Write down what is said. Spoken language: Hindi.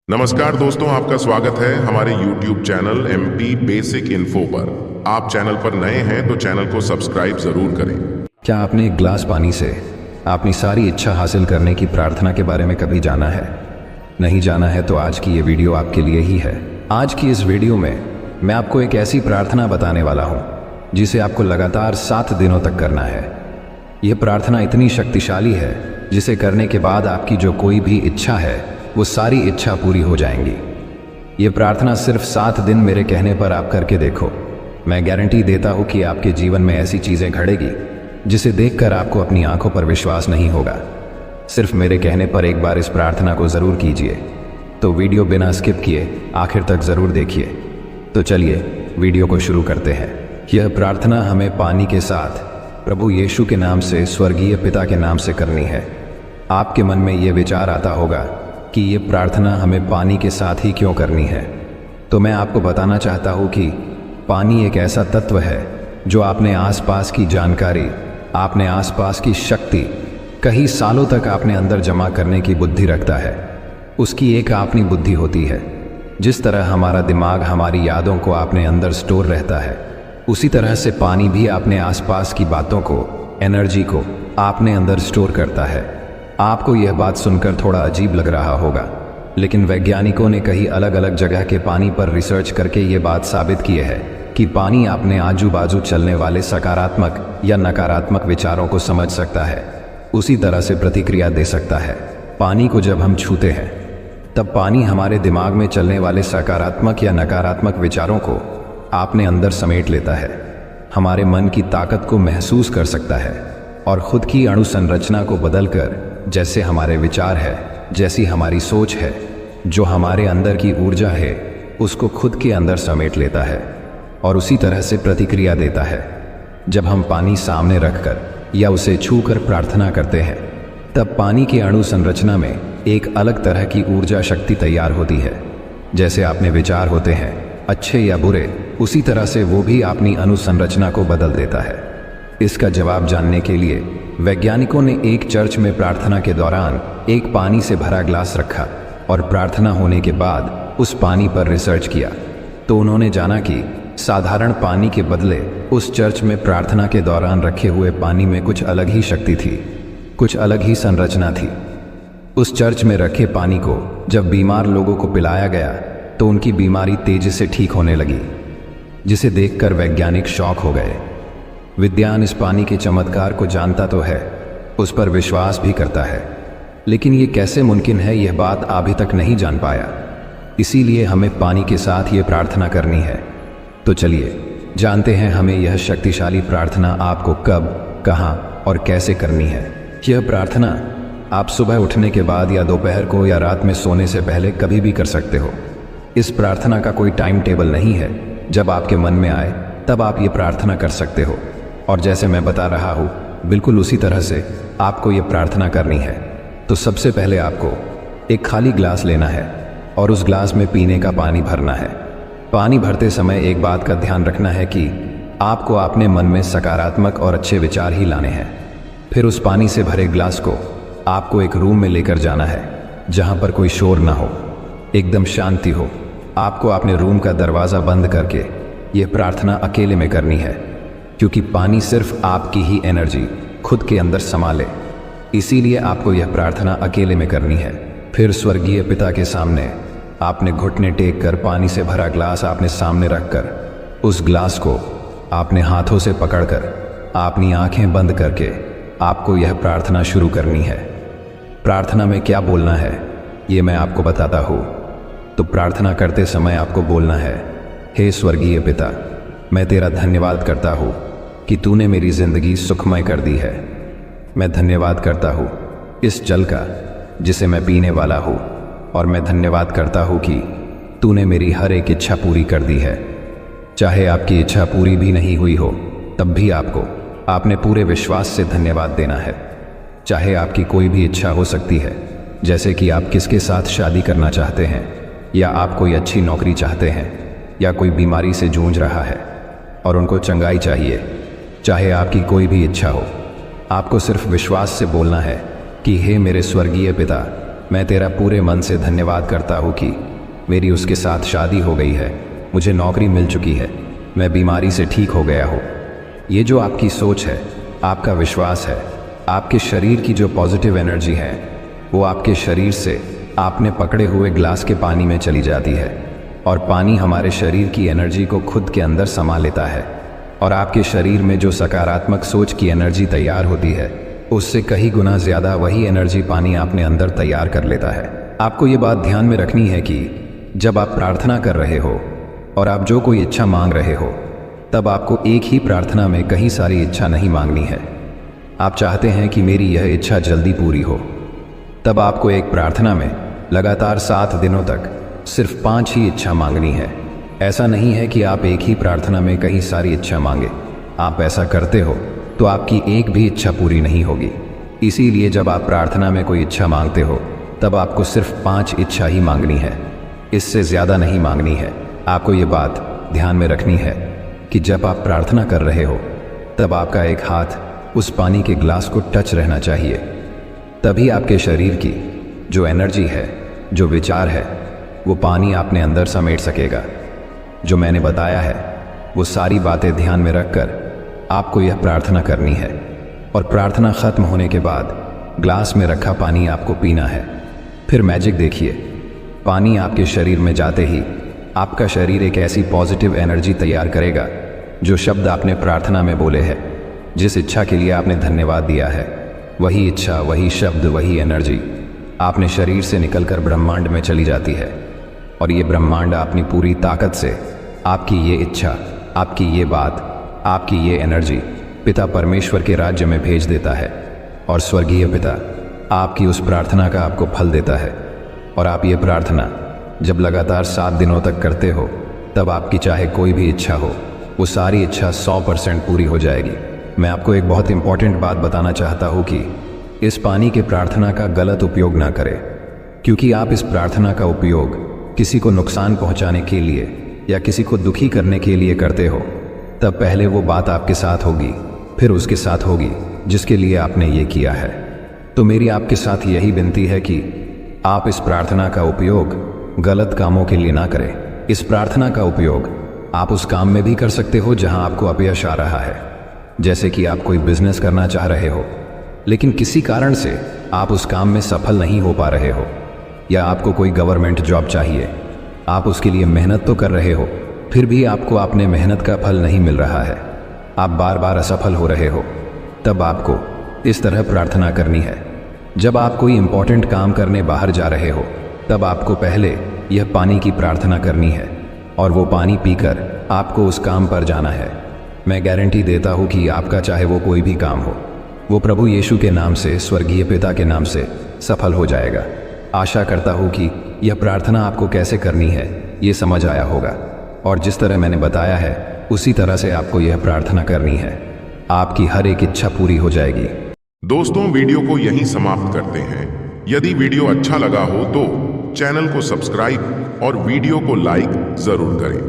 नमस्कार दोस्तों, आपका स्वागत है हमारे YouTube channel MP basic info पर। आप चैनल पर नए हैं तो चैनल को सब्सक्राइब जरूर करें। क्या आपने एक गिलास पानी से अपनी सारी इच्छा हासिल करने की प्रार्थना के बारे में कभी जाना है? नहीं जाना है तो आज की ये वीडियो आपके लिए ही है। आज की इस वीडियो में मैं आपको एक ऐसी प्रार्थना बताने वाला हूँ जिसे आपको लगातार 7 दिनों तक करना है। यह प्रार्थना इतनी शक्तिशाली है जिसे करने के बाद आपकी जो कोई भी इच्छा है वो सारी इच्छा पूरी हो जाएंगी। ये प्रार्थना सिर्फ 7 दिन मेरे कहने पर आप करके देखो। मैं गारंटी देता हूँ कि आपके जीवन में ऐसी चीज़ें घटेगी जिसे देखकर आपको अपनी आंखों पर विश्वास नहीं होगा। सिर्फ मेरे कहने पर एक बार इस प्रार्थना को ज़रूर कीजिए। तो वीडियो बिना स्किप किए आखिर तक ज़रूर देखिए। तो चलिए वीडियो को शुरू करते हैं। यह प्रार्थना हमें पानी के साथ प्रभु यीशु के नाम से, स्वर्गीय पिता के नाम से करनी है। आपके मन में ये विचार आता होगा कि ये प्रार्थना हमें पानी के साथ ही क्यों करनी है। तो मैं आपको बताना चाहता हूँ कि पानी एक ऐसा तत्व है जो आपने आसपास की जानकारी, आपने आसपास की शक्ति कई सालों तक आपने अंदर जमा करने की बुद्धि रखता है। उसकी एक अपनी बुद्धि होती है। जिस तरह हमारा दिमाग हमारी यादों को अपने अंदर स्टोर रहता है, उसी तरह से पानी भी अपने आसपास की बातों को, एनर्जी को अपने अंदर स्टोर करता है। आपको यह बात सुनकर थोड़ा अजीब लग रहा होगा, लेकिन वैज्ञानिकों ने कई अलग अलग जगह के पानी पर रिसर्च करके ये बात साबित की है कि पानी अपने आजू बाजू चलने वाले सकारात्मक या नकारात्मक विचारों को समझ सकता है, उसी तरह से प्रतिक्रिया दे सकता है। पानी को जब हम छूते हैं तब पानी हमारे दिमाग में चलने वाले सकारात्मक या नकारात्मक विचारों को अपने अंदर समेट लेता है, हमारे मन की ताकत को महसूस कर सकता है और खुद की अणु संरचना को बदलकर, जैसे हमारे विचार है, जैसी हमारी सोच है, जो हमारे अंदर की ऊर्जा है, उसको खुद के अंदर समेट लेता है और उसी तरह से प्रतिक्रिया देता है। जब हम पानी सामने रखकर या उसे छूकर प्रार्थना करते हैं तब पानी के अणु संरचना में एक अलग तरह की ऊर्जा शक्ति तैयार होती है। जैसे आपने विचार होते हैं, अच्छे या बुरे, उसी तरह से वो भी अपनी अणु संरचना को बदल देता है। इसका जवाब जानने के लिए वैज्ञानिकों ने एक चर्च में प्रार्थना के दौरान एक पानी से भरा ग्लास रखा और प्रार्थना होने के बाद उस पानी पर रिसर्च किया। तो उन्होंने जाना कि साधारण पानी के बदले उस चर्च में प्रार्थना के दौरान रखे हुए पानी में कुछ अलग ही शक्ति थी, कुछ अलग ही संरचना थी। उस चर्च में रखे पानी को जब बीमार लोगों को पिलाया गया तो उनकी बीमारी तेजी से ठीक होने लगी, जिसे देखकर वैज्ञानिक शॉक हो गए। विज्ञान इस पानी के चमत्कार को जानता तो है, उस पर विश्वास भी करता है, लेकिन ये कैसे मुमकिन है यह बात अभी तक नहीं जान पाया। इसीलिए हमें पानी के साथ ये प्रार्थना करनी है। तो चलिए जानते हैं हमें यह शक्तिशाली प्रार्थना आपको कब, कहाँ और कैसे करनी है। यह प्रार्थना आप सुबह उठने के बाद या दोपहर को या रात में सोने से पहले कभी भी कर सकते हो। इस प्रार्थना का कोई टाइम टेबल नहीं है। जब आपके मन में आए तब आप ये प्रार्थना कर सकते हो। और जैसे मैं बता रहा हूँ बिल्कुल उसी तरह से आपको ये प्रार्थना करनी है। तो सबसे पहले आपको एक खाली ग्लास लेना है और उस ग्लास में पीने का पानी भरना है। पानी भरते समय एक बात का ध्यान रखना है कि आपको अपने मन में सकारात्मक और अच्छे विचार ही लाने हैं। फिर उस पानी से भरे ग्लास को आपको एक रूम में लेकर जाना है जहाँ पर कोई शोर ना हो, एकदम शांति हो। आपको अपने रूम का दरवाज़ा बंद करके ये प्रार्थना अकेले में करनी है, क्योंकि पानी सिर्फ आपकी ही एनर्जी खुद के अंदर संभाले। इसीलिए आपको यह प्रार्थना अकेले में करनी है। फिर स्वर्गीय पिता के सामने आपने घुटने टेक कर पानी से भरा ग्लास आपने सामने रखकर उस ग्लास को आपने हाथों से पकड़कर अपनी आंखें बंद करके आपको यह प्रार्थना शुरू करनी है। प्रार्थना में क्या बोलना है ये मैं आपको बताता हूँ। तो प्रार्थना करते समय आपको बोलना है, हे स्वर्गीय पिता, मैं तेरा धन्यवाद करता हूँ कि तूने मेरी ज़िंदगी सुखमय कर दी है। मैं धन्यवाद करता हूँ इस जल का जिसे मैं पीने वाला हूँ, और मैं धन्यवाद करता हूँ कि तूने मेरी हर एक इच्छा पूरी कर दी है। चाहे आपकी इच्छा पूरी भी नहीं हुई हो तब भी आपको आपने पूरे विश्वास से धन्यवाद देना है। चाहे आपकी कोई भी इच्छा हो सकती है, जैसे कि आप किसके साथ शादी करना चाहते हैं, या आप कोई अच्छी नौकरी चाहते हैं, या कोई बीमारी से जूझ रहा है और उनको चंगाई चाहिए। चाहे आपकी कोई भी इच्छा हो, आपको सिर्फ विश्वास से बोलना है कि हे मेरे स्वर्गीय पिता, मैं तेरा पूरे मन से धन्यवाद करता हूँ कि मेरी उसके साथ शादी हो गई है, मुझे नौकरी मिल चुकी है, मैं बीमारी से ठीक हो गया हूँ। ये जो आपकी सोच है, आपका विश्वास है, आपके शरीर की जो पॉजिटिव एनर्जी है, वो आपके शरीर से आपने पकड़े हुए ग्लास के पानी में चली जाती है और पानी हमारे शरीर की एनर्जी को खुद के अंदर समा लेता है और आपके शरीर में जो सकारात्मक सोच की एनर्जी तैयार होती है, उससे कई गुना ज़्यादा वही एनर्जी पानी आपने अंदर तैयार कर लेता है। आपको ये बात ध्यान में रखनी है कि जब आप प्रार्थना कर रहे हो और आप जो कोई इच्छा मांग रहे हो, तब आपको एक ही प्रार्थना में कई सारी इच्छा नहीं मांगनी है। आप चाहते हैं कि मेरी यह इच्छा जल्दी पूरी हो, तब आपको एक प्रार्थना में लगातार 7 दिनों तक सिर्फ 5 ही इच्छा मांगनी है। ऐसा नहीं है कि आप एक ही प्रार्थना में कई सारी इच्छा मांगे। आप ऐसा करते हो तो आपकी एक भी इच्छा पूरी नहीं होगी। इसीलिए जब आप प्रार्थना में कोई इच्छा मांगते हो, तब आपको सिर्फ 5 इच्छा ही मांगनी है, इससे ज़्यादा नहीं मांगनी है। आपको ये बात ध्यान में रखनी है कि जब आप प्रार्थना कर रहे हो, तब आपका एक हाथ उस पानी के ग्लास को टच रहना चाहिए। तभी आपके शरीर की जो एनर्जी है, जो विचार है, वो पानी आपने अंदर समेट सकेगा। जो मैंने बताया है, वो सारी बातें ध्यान में रखकर आपको यह प्रार्थना करनी है और प्रार्थना खत्म होने के बाद ग्लास में रखा पानी आपको पीना है। फिर मैजिक देखिए, पानी आपके शरीर में जाते ही आपका शरीर एक ऐसी पॉजिटिव एनर्जी तैयार करेगा, जो शब्द आपने प्रार्थना में बोले हैं, जिस इच्छा के लिए आपने धन्यवाद दिया है, वही इच्छा, वही शब्द, वही एनर्जी आपने शरीर से निकलकर ब्रह्मांड में चली जाती है और ये ब्रह्मांड अपनी पूरी ताकत से आपकी ये इच्छा, आपकी ये बात, आपकी ये एनर्जी पिता परमेश्वर के राज्य में भेज देता है और स्वर्गीय पिता आपकी उस प्रार्थना का आपको फल देता है। और आप ये प्रार्थना जब लगातार 7 दिनों तक करते हो, तब आपकी चाहे कोई भी इच्छा हो, वो सारी इच्छा 100% पूरी हो जाएगी। मैं आपको एक बहुत इंपॉर्टेंट बात बताना चाहता हूँ कि इस पानी के प्रार्थना का गलत उपयोग ना करें, क्योंकि आप इस प्रार्थना का उपयोग किसी को नुकसान पहुंचाने के लिए या किसी को दुखी करने के लिए करते हो, तब पहले वो बात आपके साथ होगी, फिर उसके साथ होगी जिसके लिए आपने ये किया है। तो मेरी आपके साथ यही विनती है कि आप इस प्रार्थना का उपयोग गलत कामों के लिए ना करें। इस प्रार्थना का उपयोग आप उस काम में भी कर सकते हो जहां आपको अपयश आ रहा है। जैसे कि आप कोई बिजनेस करना चाह रहे हो, लेकिन किसी कारण से आप उस काम में सफल नहीं हो पा रहे हो, या आपको कोई गवर्नमेंट जॉब चाहिए, आप उसके लिए मेहनत तो कर रहे हो, फिर भी आपको अपने मेहनत का फल नहीं मिल रहा है, आप बार बार असफल हो रहे हो, तब आपको इस तरह प्रार्थना करनी है। जब आप कोई इंपॉर्टेंट काम करने बाहर जा रहे हो, तब आपको पहले यह पानी की प्रार्थना करनी है और वो पानी पीकर आपको उस काम पर जाना है। मैं गारंटी देता हूँ कि आपका चाहे वो कोई भी काम हो, वो प्रभु यीशु के नाम से, स्वर्गीय पिता के नाम से सफल हो जाएगा। आशा करता हूँ कि यह प्रार्थना आपको कैसे करनी है ये समझ आया होगा, और जिस तरह मैंने बताया है उसी तरह से आपको यह प्रार्थना करनी है। आपकी हर एक इच्छा पूरी हो जाएगी। दोस्तों, वीडियो को यहीं समाप्त करते हैं। यदि वीडियो अच्छा लगा हो तो चैनल को सब्सक्राइब और वीडियो को लाइक जरूर करें।